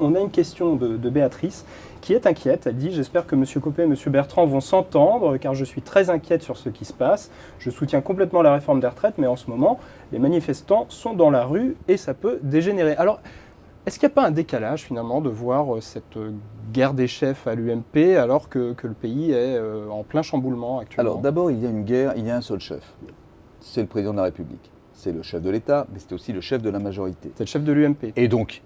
On a une question de Béatrice qui est inquiète. Elle dit: j'espère que M. Copé et M. Bertrand vont s'entendre car je suis très inquiète sur ce qui se passe. Je soutiens complètement la réforme des retraites, mais en ce moment, les manifestants sont dans la rue et ça peut dégénérer. Alors, est-ce qu'il n'y a pas un décalage finalement de voir cette guerre des chefs à l'UMP alors que le pays est en plein chamboulement actuellement? Alors d'abord, il y a une guerre, il y a un seul chef. C'est le président de la République. C'est le chef de l'État, mais c'est aussi le chef de la majorité. C'est le chef de l'UMP. Et donc,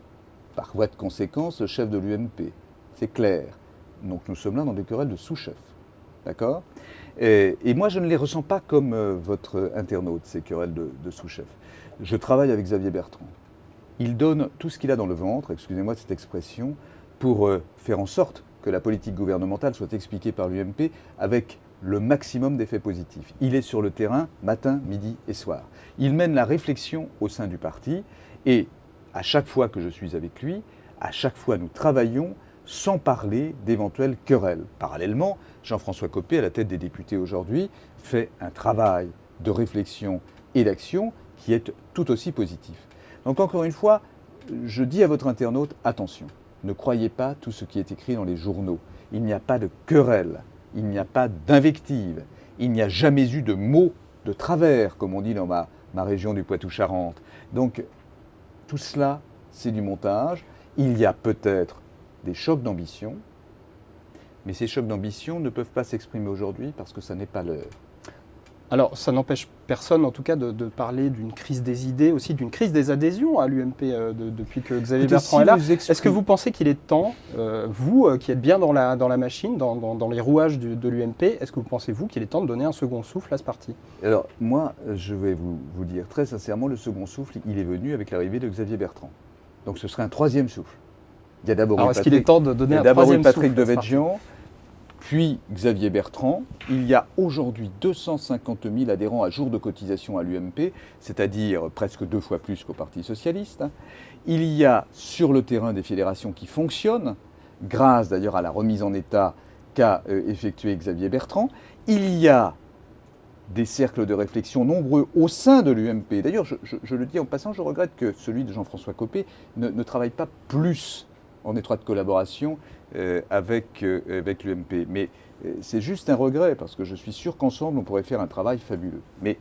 par voie de conséquence, le chef de l'UMP. C'est clair. Donc nous sommes là dans des querelles de sous-chefs. D'accord ? Et moi, je ne les ressens pas comme votre internaute, ces querelles de sous-chefs. Je travaille avec Xavier Bertrand. Il donne tout ce qu'il a dans le ventre, excusez-moi de cette expression, pour faire en sorte que la politique gouvernementale soit expliquée par l'UMP avec le maximum d'effets positifs. Il est sur le terrain matin, midi et soir. Il mène la réflexion au sein du parti et à chaque fois que je suis avec lui, à chaque fois nous travaillons sans parler d'éventuelles querelles. Parallèlement, Jean-François Copé, à la tête des députés aujourd'hui, fait un travail de réflexion et d'action qui est tout aussi positif. Donc encore une fois, je dis à votre internaute, attention, ne croyez pas tout ce qui est écrit dans les journaux. Il n'y a pas de querelle, il n'y a pas d'invective, il n'y a jamais eu de mots de travers, comme on dit dans ma région du Poitou-Charentes. Donc tout cela, c'est du montage. Il y a peut-être des chocs d'ambition, mais ces chocs d'ambition ne peuvent pas s'exprimer aujourd'hui parce que ça n'est pas l'heure. Alors, ça n'empêche personne, en tout cas, de parler d'une crise des idées, aussi d'une crise des adhésions à l'UMP depuis que Xavier Bertrand est là. Est-ce que vous pensez qu'il est temps, vous qui êtes bien dans la machine, dans les rouages de l'UMP, est-ce que vous pensez, vous, qu'il est temps de donner un second souffle à ce parti? Alors, moi, je vais vous dire très sincèrement, le second souffle, il est venu avec l'arrivée de Xavier Bertrand. Donc, ce serait un troisième souffle. Il y a d'abord est-ce qu'il est temps de donner un troisième souffle? Patrick Devedjian, puis Xavier Bertrand. Il y a aujourd'hui 250 000 adhérents à jour de cotisation à l'UMP, c'est-à-dire presque 2 fois plus qu'au Parti socialiste. Il y a sur le terrain des fédérations qui fonctionnent, grâce d'ailleurs à la remise en état qu'a effectuée Xavier Bertrand. Il y a des cercles de réflexion nombreux au sein de l'UMP. D'ailleurs, je le dis en passant, je regrette que celui de Jean-François Copé ne travaille pas plus en étroite collaboration avec l'UMP. Mais c'est juste un regret, parce que je suis sûr qu'ensemble, on pourrait faire un travail fabuleux. Mais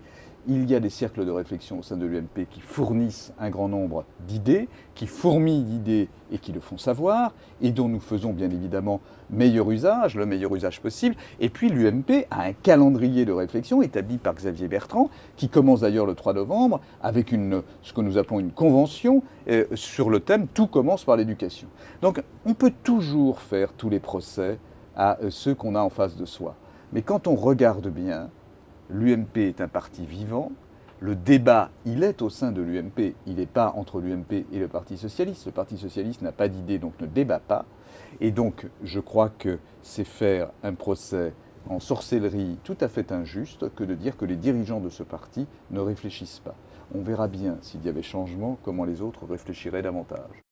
il y a des cercles de réflexion au sein de l'UMP qui fournissent un grand nombre d'idées, qui fourmillent d'idées et qui le font savoir, et dont nous faisons bien évidemment meilleur usage, le meilleur usage possible. Et puis l'UMP a un calendrier de réflexion établi par Xavier Bertrand, qui commence d'ailleurs le 3 novembre, avec ce que nous appelons une convention sur le thème « Tout commence par l'éducation ». Donc on peut toujours faire tous les procès à ceux qu'on a en face de soi. Mais quand on regarde bien, l'UMP est un parti vivant. Le débat, il est au sein de l'UMP. Il n'est pas entre l'UMP et le Parti socialiste. Le Parti socialiste n'a pas d'idée, donc ne débat pas. Et donc, je crois que c'est faire un procès en sorcellerie tout à fait injuste que de dire que les dirigeants de ce parti ne réfléchissent pas. On verra bien, s'il y avait changement, comment les autres réfléchiraient davantage.